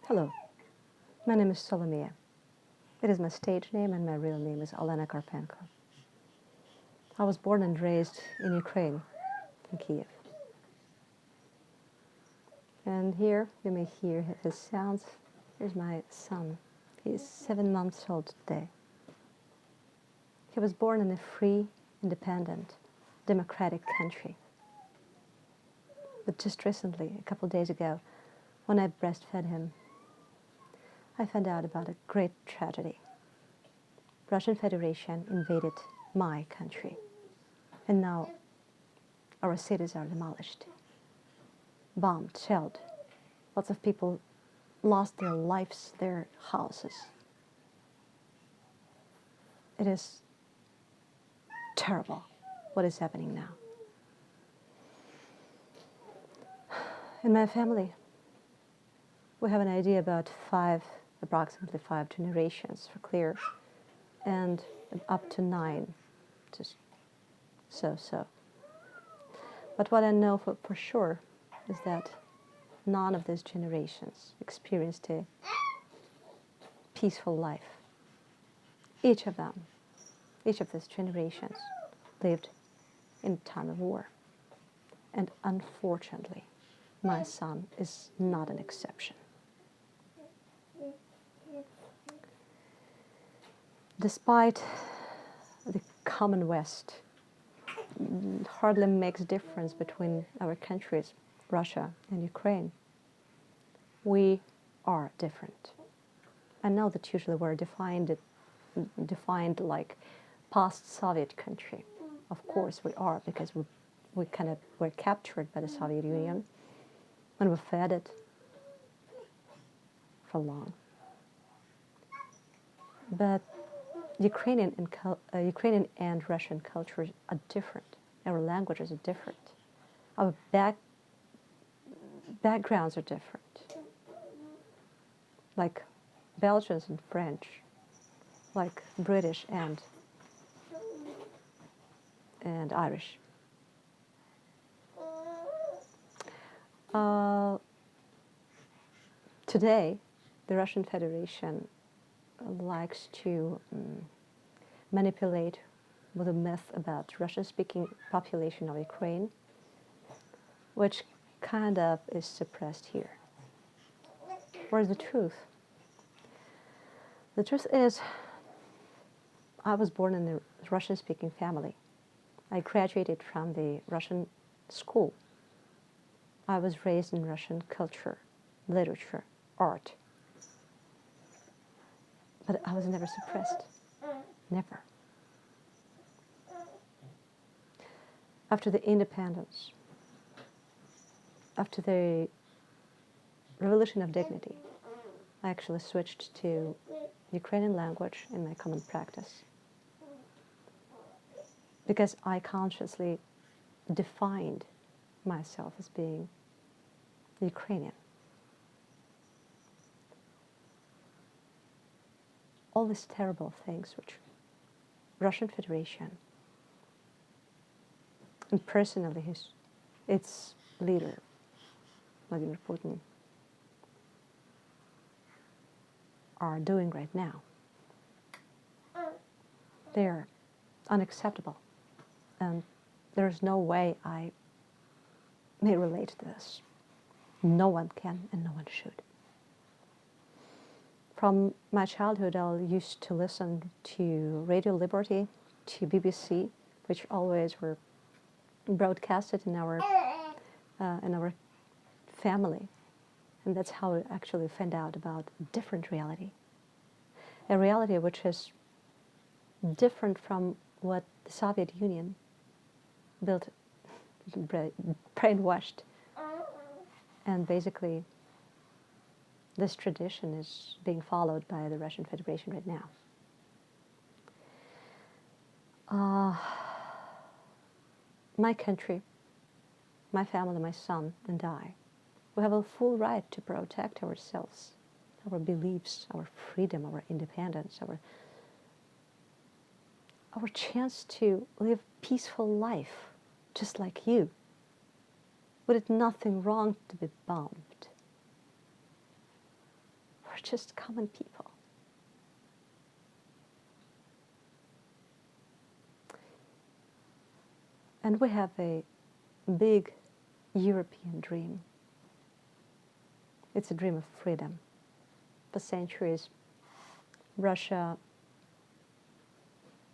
Hello, my name is Solomia. It is my stage name and my real name is Olena Karpenko. I was born and raised in Ukraine, in Kiev. And here you may hear his sounds. Here's my son. He is 7 months old today. He was born in a free, independent, democratic country. But just recently, a couple of days ago, when I breastfed him, I found out about a great tragedy. Russian Federation invaded my country, and now our cities are demolished, bombed, shelled. Lots of people lost their lives, their houses. It is terrible what is happening now. In my family, we have an idea about approximately five generations for clear, and up to 9, just so. But what I know for sure is that none of these generations experienced a peaceful life. Each of these generations lived in a time of war. And unfortunately, my son is not an exception. Despite the common West hardly makes difference between our countries, Russia and Ukraine, we are different. I know that usually we're defined like post-Soviet country. Of course we are, because we kind of were captured by the Soviet Union and we fed it for long. But Ukrainian and Russian cultures are different. Our languages are different. Our backgrounds are different. Like Belgians and French, like British and Irish. Today, the Russian Federation likes to manipulate with a myth about Russian-speaking population of Ukraine, which kind of is suppressed here. Where's the truth? The truth is, I was born in a Russian-speaking family. I graduated from the Russian school. I was raised in Russian culture, literature, art. But I was never suppressed. Never. After the independence, after the Revolution of Dignity, I actually switched to Ukrainian language in my common practice, because I consciously defined myself as being Ukrainian. All these terrible things which Russian Federation and personally its leader, Vladimir Putin, are doing right now, they're unacceptable. And there's no way I may relate to this. No one can and no one should. From my childhood, I used to listen to Radio Liberty, to BBC, which always were broadcasted in our family. And that's how I actually found out about a different reality. A reality which is different from what the Soviet Union built, brainwashed. And basically, this tradition is being followed by the Russian Federation right now. My country, my family, my son, and I, we have a full right to protect ourselves, our beliefs, our freedom, our independence, our chance to live a peaceful life, just like you. But it's nothing wrong to be bombed. just common people. And we have a big European dream. It's a dream of freedom. For centuries, Russia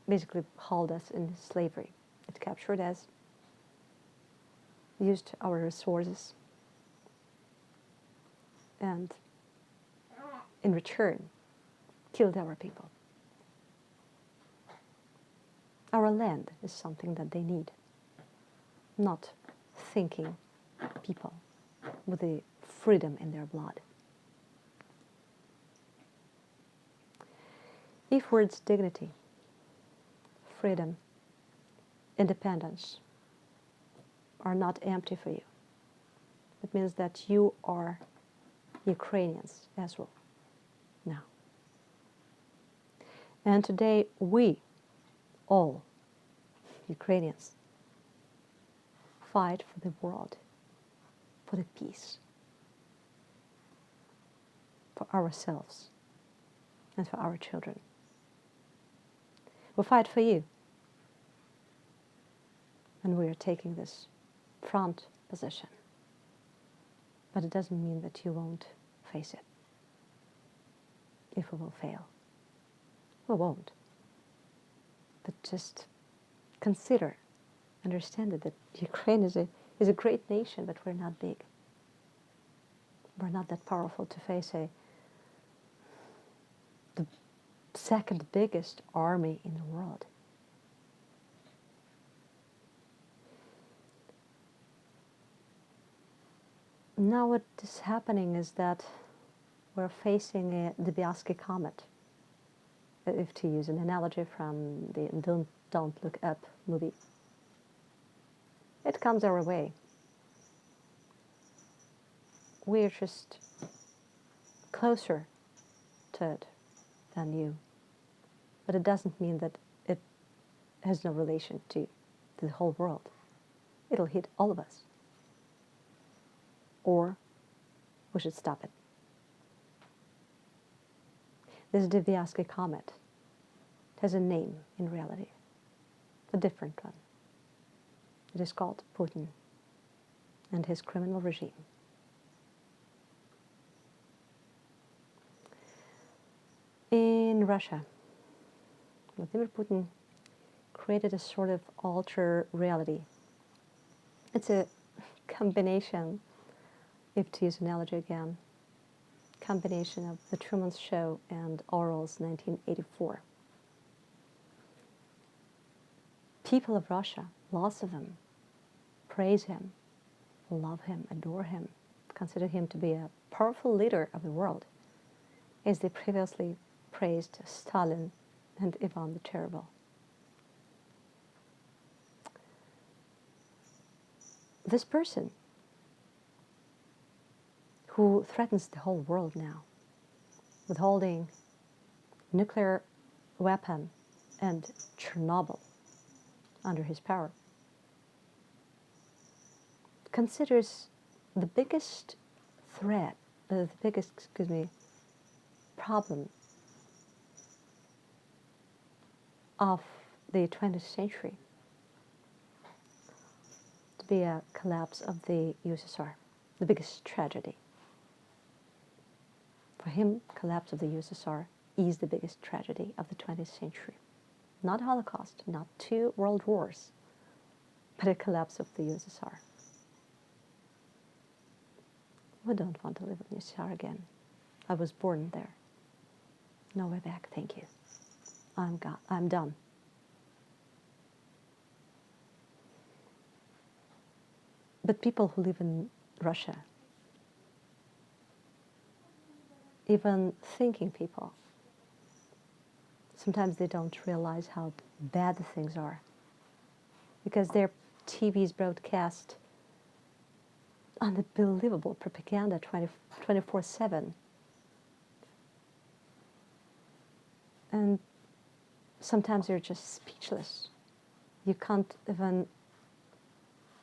basically held us in slavery. It captured us, used our resources, and in return, killed our people. Our land is something that they need, not thinking people with the freedom in their blood. If words dignity, freedom, independence are not empty for you, it means that you are Ukrainians as well now. And today we, all Ukrainians, fight for the world, for the peace, for ourselves and for our children. We fight for you, and we are taking this front position. But it doesn't mean that you won't face it. If we will fail, we won't. But just consider, understand that Ukraine is a great nation, but we're not big. We're not that powerful to face the second biggest army in the world. Now what is happening is that we're facing the Biaski Comet, if to use an analogy from the Don't Look Up movie. It comes our way. We're just closer to it than you. But it doesn't mean that it has no relation to the whole world. It'll hit all of us. Or we should stop it. This Biaski Comet has a name in reality, a different one. It is called Putin and his criminal regime. In Russia, Vladimir Putin created a sort of alter reality. It's a combination, if to use an analogy again, combination of The Truman Show and Orwell's 1984. People of Russia, lots of them, praise him, love him, adore him, consider him to be a powerful leader of the world, as they previously praised Stalin and Ivan the Terrible. This person, who threatens the whole world now with holding nuclear weapon and Chernobyl under his power, considers the biggest threat, the biggest, problem of the 20th century to be a collapse of the USSR, the biggest tragedy. For him, collapse of the USSR is the biggest tragedy of the 20th century. Not Holocaust, not 2 world wars, but a collapse of the USSR. We don't want to live in USSR again. I was born there. No way back, thank you. I'm done. But people who live in Russia, even thinking people, sometimes they don't realize how bad the things are, because their TVs broadcast unbelievable propaganda 24/7. And sometimes you're just speechless. You can't even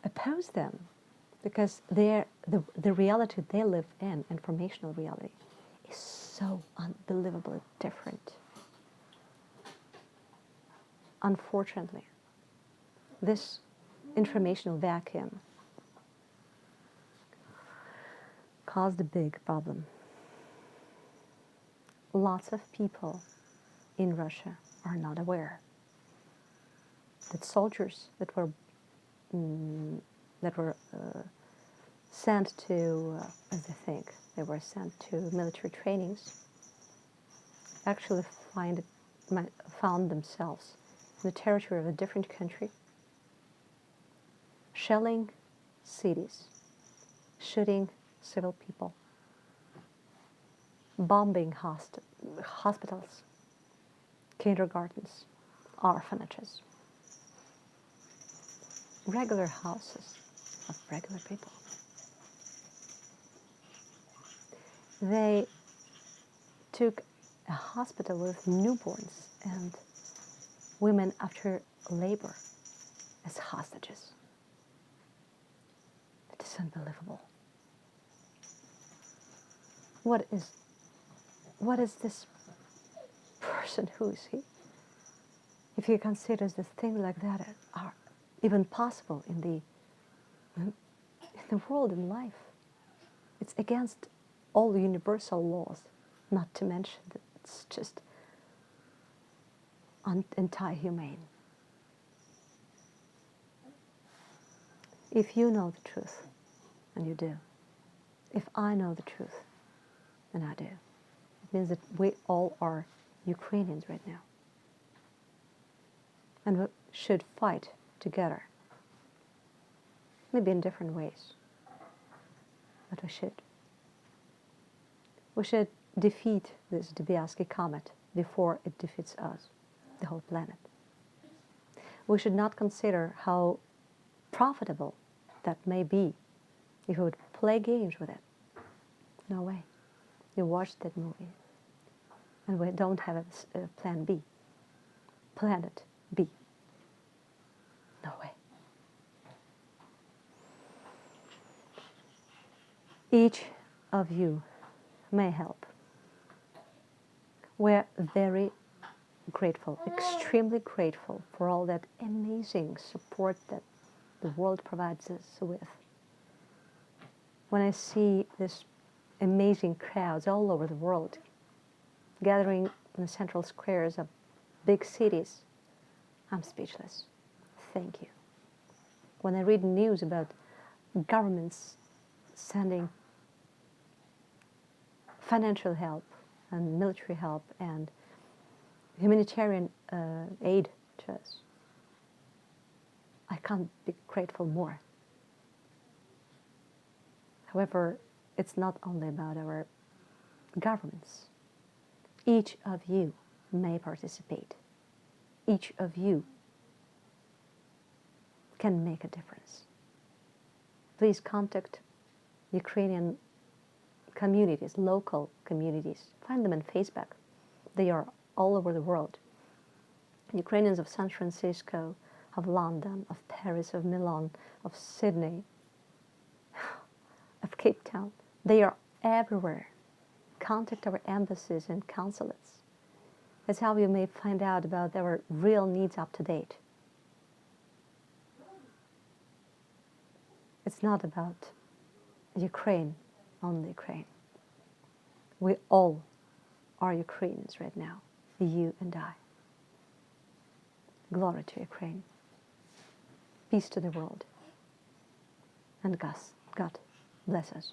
oppose them, because the reality they live in, informational reality, is so unbelievably different. Unfortunately, this informational vacuum caused a big problem. Lots of people in Russia are not aware that soldiers that were sent to, as they think, they were sent to military trainings, actually found themselves in the territory of a different country, shelling cities, shooting civil people, bombing hospitals, kindergartens, orphanages, regular houses of regular people. They took a hospital with newborns and women after labor as hostages. It is unbelievable. What is this person? Who is he? If he considers that things like that are even possible in the world, in life, it's against all the universal laws, not to mention that it's just anti-humane. If you know the truth, and you do, if I know the truth, and I do, it means that we all are Ukrainians right now. And we should fight together. Maybe in different ways, but we should. We should defeat this Dibiaski comet before it defeats us, the whole planet. We should not consider how profitable that may be if we would play games with it. No way. You watched that movie, and we don't have a plan B. Planet B. No way. Each of you may help. We're very grateful, extremely grateful for all that amazing support that the world provides us with. When I see this amazing crowds all over the world gathering in the central squares of big cities, I'm speechless. Thank you. When I read news about governments sending financial help and military help and humanitarian aid to us, I can't be grateful more. However, it's not only about our governments. Each of you may participate. Each of you can make a difference. Please contact Ukrainian communities, local communities. Find them on Facebook. They are all over the world. Ukrainians of San Francisco, of London, of Paris, of Milan, of Sydney, of Cape Town. They are everywhere. Contact our embassies and consulates. That's how you may find out about our real needs up to date. It's not about Ukraine, only Ukraine. We all are Ukrainians right now, you and I. Glory to Ukraine. Peace to the world. And God bless us.